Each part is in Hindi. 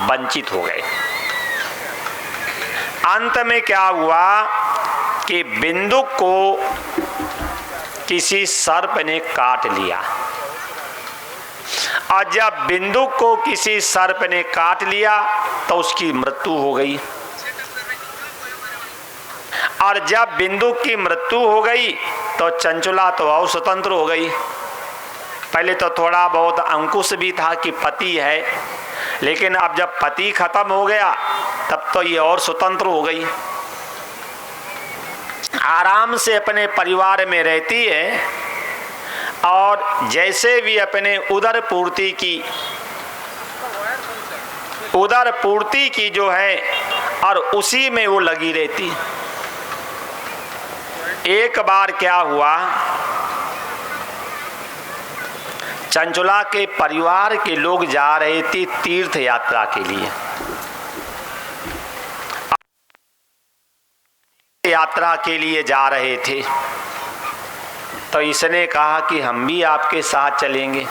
वंचित हो गए। अंत में क्या हुआ कि बिंदु को किसी सर्प ने काट लिया, और जब बिंदु को किसी सर्प ने काट लिया तो उसकी मृत्यु हो गई। और जब बिंदु की मृत्यु हो गई तो चंचुला तो और स्वतंत्र हो गई। पहले तो थोड़ा बहुत अंकुश भी था कि पति है, लेकिन अब जब पति खत्म हो गया तब तो ये और स्वतंत्र हो गई, आराम से अपने परिवार में रहती है और जैसे भी अपने उदर पूर्ति की जो है और उसी में वो लगी रहती। एक बार क्या हुआ, चंचुला के परिवार के लोग जा रहे थे तीर्थ यात्रा के लिए। यात्रा के लिए जा रहे थे तो इसने कहा कि हम भी आपके साथ चलेंगे।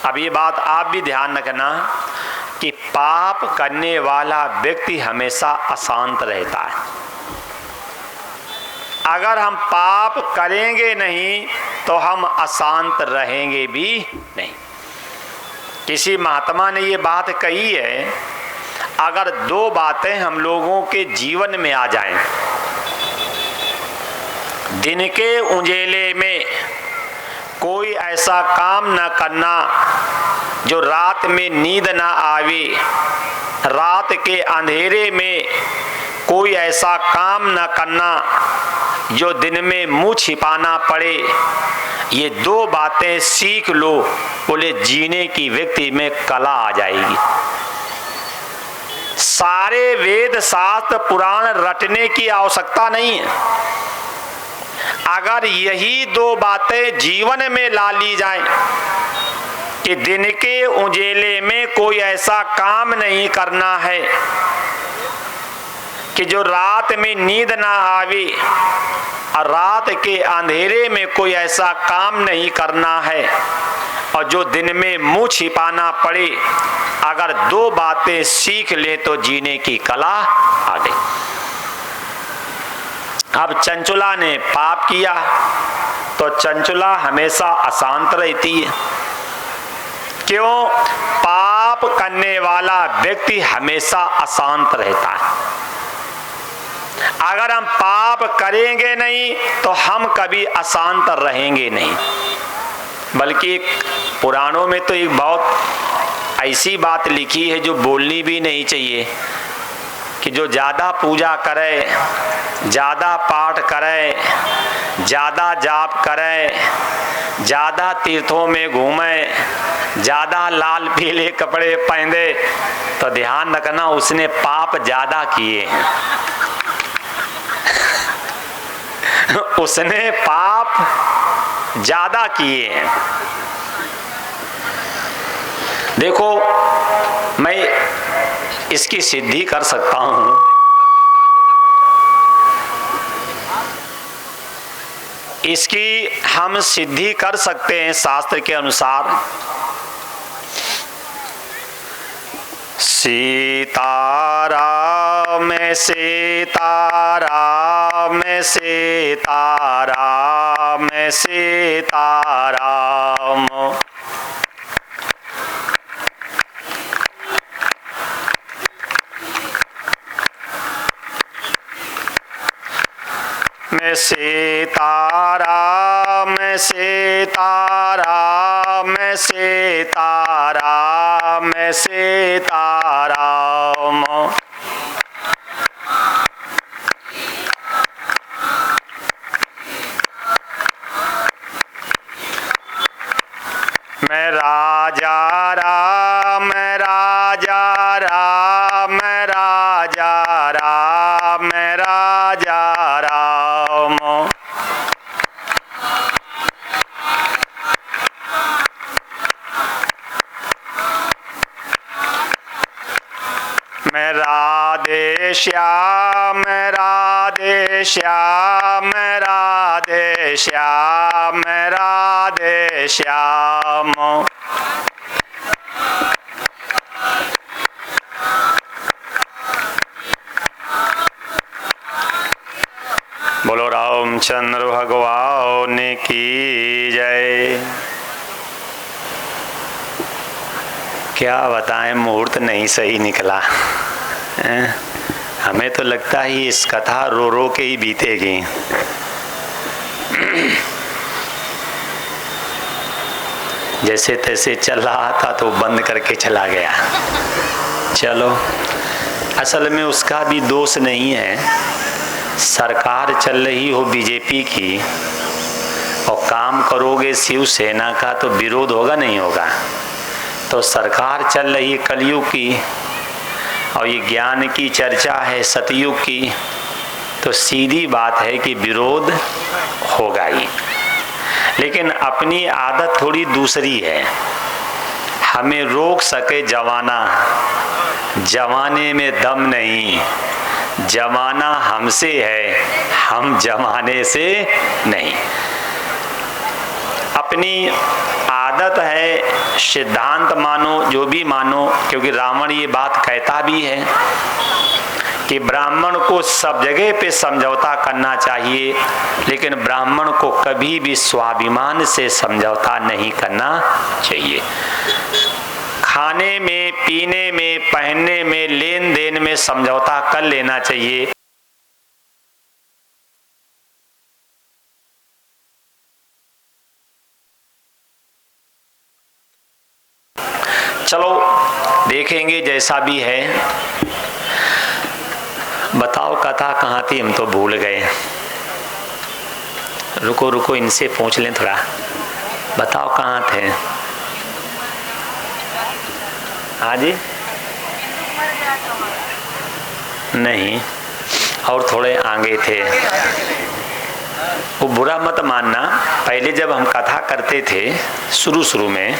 अब ये बात आप भी ध्यान रखना कि पाप करने वाला व्यक्ति हमेशा अशांत रहता है। अगर हम पाप करेंगे नहीं तो हम अशांत रहेंगे भी नहीं। किसी महात्मा ने ये बात कही है, अगर दो बातें हम लोगों के जीवन में आ जाएं, दिन के उंजेले में कोई ऐसा काम न करना जो रात में नींद ना आवे, रात के अंधेरे में कोई ऐसा काम न करना जो दिन में मुंह छिपाना पड़े, ये दो बातें सीख लो, बोले जीने की व्यक्ति में कला आ जाएगी। सारे वेद शास्त्र पुराण रटने की आवश्यकता नहीं है। अगर यही दो बातें जीवन में ला ली जाएं कि दिन के उजेले में कोई ऐसा काम नहीं करना है कि जो रात में नींद ना आवे, और रात के अंधेरे में कोई ऐसा काम नहीं करना है, और जो दिन में मुंह छिपाना पड़े, अगर दो बातें सीख ले तो जीने की कला आ गई। अब चंचुला ने पाप किया तो चंचुला हमेशा अशांत रहती है। क्यों? पाप करने वाला व्यक्ति हमेशा अशांत रहता है। अगर हम पाप करेंगे नहीं तो हम कभी अशांत रहेंगे नहीं। बल्कि पुराणों में तो एक बहुत ऐसी बात लिखी है जो बोलनी भी नहीं चाहिए, कि जो ज़्यादा पूजा करे, ज़्यादा पाठ करे, ज़्यादा जाप करे, ज़्यादा तीर्थों में घूमे, ज़्यादा लाल पीले कपड़े पहने, तो ध्यान रखना उसने पाप ज़्यादा किए हैं। उसने पाप ज़्यादा किए हैं। देखो, मैं इसकी सिद्धि कर सकता हूं। इसकी हम सिद्धि कर सकते हैं शास्त्र के अनुसार। सीताराम सीताराम सीताराम सीताराम। मैं सीताराम सीताराम सीताराम सीताराम। मैं राजा राम राजा राम राजा राम राजा राम। मैं राधे श्याम राधे श्याम राधे श्याम राधे श्याम। रामचंद्र भगवान की जय। क्या बताएं, मुहूर्त नहीं सही निकला। हमें तो लगता है इस कथा रो रो के ही बीतेगी। जैसे तैसे चल रहा था तो बंद करके चला गया। चलो, असल में उसका भी दोष नहीं है। सरकार चल रही हो बीजेपी की और काम करोगे शिवसेना का तो विरोध होगा नहीं होगा। तो सरकार चल रही है कलयुग की और ये ज्ञान की चर्चा है सतयुग की, तो सीधी बात है कि विरोध होगा ही। लेकिन अपनी आदत थोड़ी दूसरी है। हमें रोक सके जमाना, जमाने में दम नहीं। जमाना हमसे है, हम जमाने से नहीं। अपनी आदत है, सिद्धांत मानो जो भी मानो, क्योंकि रावण ये बात कहता भी है कि ब्राह्मण को सब जगह पे समझौता करना चाहिए, लेकिन ब्राह्मण को कभी भी स्वाभिमान से समझौता नहीं करना चाहिए। खाने में, पीने में, पहनने में, लेन देन में समझौता कर लेना चाहिए। चलो देखेंगे जैसा भी है। बताओ कथा कहाँ थी, हम तो भूल गए। रुको रुको, इनसे पूछ लें थोड़ा। बताओ कहाँ थे? हाँ जी, नहीं, और थोड़े आगे थे। वो बुरा मत मानना, पहले जब हम कथा करते थे शुरू में,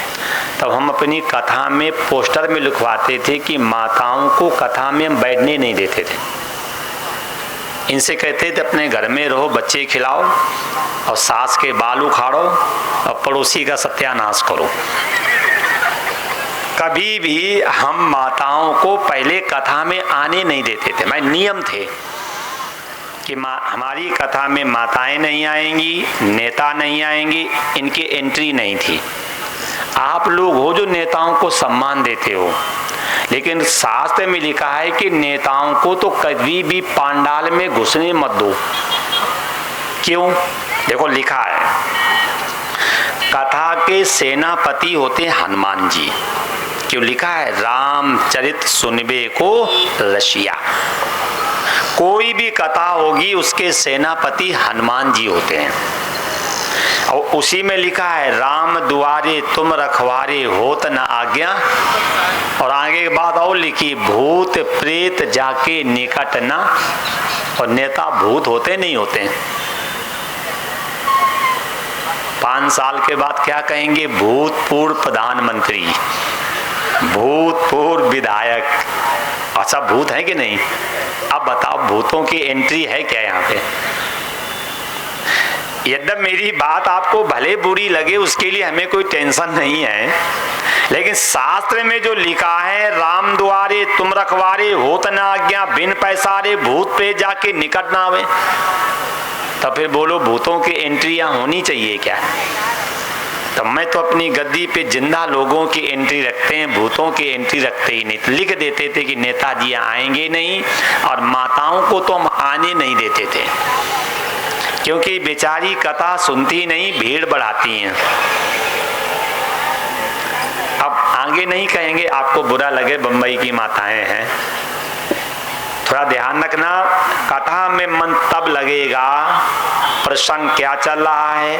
तब हम अपनी कथा में पोस्टर में लिखवाते थे कि माताओं को कथा में हम बैठने नहीं देते थे। इनसे कहते थे अपने घर में रहो, बच्चे खिलाओ और सास के बाल उखाड़ो और पड़ोसी का सत्यानाश करो। कभी भी हम माताओं को पहले कथा में आने नहीं देते थे। मैं नियम थे कि हमारी कथा में माताएं नहीं आएंगी, नेता नहीं आएंगी, इनकी एंट्री नहीं थी। आप लोग हो जो नेताओं को सम्मान देते हो, लेकिन शास्त्र में लिखा है कि नेताओं को तो कभी भी पांडाल में घुसने मत दो। क्यों? देखो लिखा है, कथा के सेनापति होते हैं हनुमान जी। क्यों लिखा है? रामचरित सुनबे को रसिया। कोई भी कथा होगी उसके सेनापति हनुमान जी होते हैं। और उसी में लिखा है, राम दुआरे तुम रखवारे होत न आज्ञा। और आगे की बात और लिखी, भूत प्रेत जाके निकट ना। और नेता भूत होते नहीं होते। 5 साल के बाद क्या कहेंगे? भूतपूर्व प्रधानमंत्री, भूतपूर्व विधायक। अच्छा, भूत है कि नहीं? अब बताओ, भूतों की एंट्री है क्या यहाँ पे? यद्यप मेरी बात आपको भले बुरी लगे, उसके लिए हमें कोई टेंशन नहीं है, लेकिन शास्त्र में जो लिखा है, राम द्वारे तुम रखवारे होत न आज्ञा, बिन पैसारे भूत पे जाके निकट ना आवे। तो फिर बोलो, भूतों की एंट्रियां होनी चाहिए क्या? तो मैं तो अपनी गद्दी पे जिंदा लोगों की एंट्री रखते हैं, भूतों की एंट्री रखते ही नहीं। तो लिख देते थे कि नेताजी आएंगे नहीं, और माताओं को तो हम आने नहीं देते थे, क्योंकि बेचारी कथा सुनती नहीं, भीड़ बढ़ाती हैं। अब आगे नहीं कहेंगे, आपको बुरा लगे, बंबई की माताएं हैं। थोड़ा ध्यान रखना, कथा में मन तब लगेगा प्रसंग क्या चल रहा है,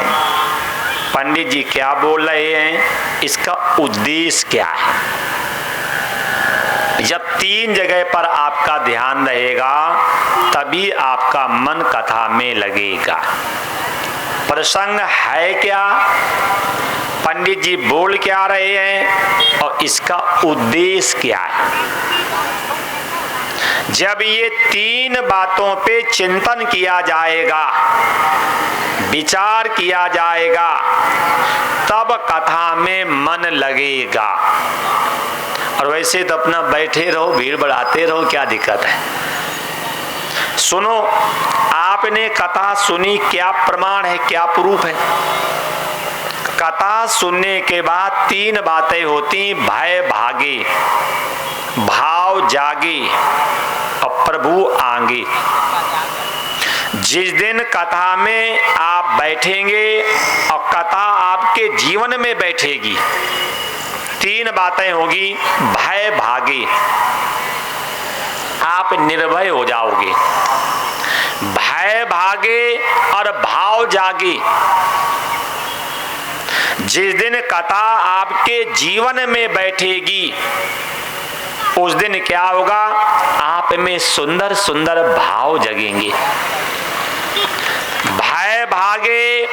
पंडित जी क्या बोल रहे हैं, इसका उद्देश्य क्या है। जब 3 जगह पर आपका ध्यान रहेगा, तभी आपका मन कथा में लगेगा। प्रसंग है क्या, पंडित जी बोल क्या रहे हैं, और इसका उद्देश्य क्या है। जब ये 3 बातों पे चिंतन किया जाएगा, विचार किया जाएगा, तब कथा में मन लगेगा। और वैसे तो अपना बैठे रहो, भीड़ बढ़ाते रहो, क्या दिक्कत है। सुनो, आप आपने कथा सुनी, क्या प्रमाण है, क्या प्रूफ है? कथा सुनने के बाद 3 बातें होती, भय भागे, भाव जागे और प्रभु आगे। जिस दिन कथा में आप बैठेंगे और कथा आपके जीवन में बैठेगी, 3 बातें होगी, भय भागे, आप निर्भय हो जाओगे, भय भागे और भाव जागे। जिस दिन कथा आपके जीवन में बैठेगी उस दिन क्या होगा, आप में सुंदर सुंदर भाव जगेंगे। भय भागे,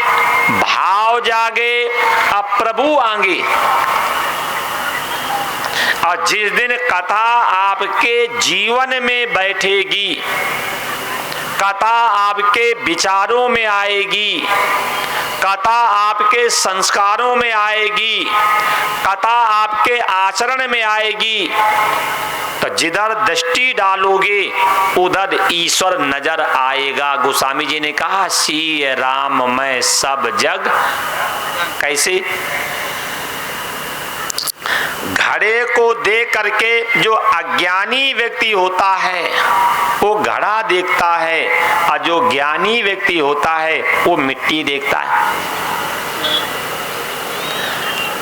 भाव जागे, अब प्रभु आगे। और जिस दिन कथा आपके जीवन में बैठेगी, कथा आपके विचारों में आएगी, कथा आपके संस्कारों में आएगी, कथा आपके आचरण में आएगी, तो जिधर दृष्टि डालोगे उधर ईश्वर नजर आएगा। गोस्वामी जी ने कहा, सी राम मैं सब जग। कैसे? घड़े को देख करके जो अज्ञानी व्यक्ति होता है वो घड़ा देखता है, और जो ज्ञानी व्यक्ति होता है वो मिट्टी देखता है।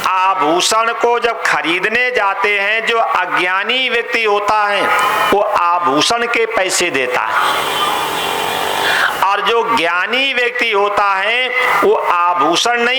आभूषण को जब खरीदने जाते हैं, जो अज्ञानी व्यक्ति होता है वो आभूषण के पैसे देता है, और जो ज्ञानी व्यक्ति होता है वो आभूषण नहीं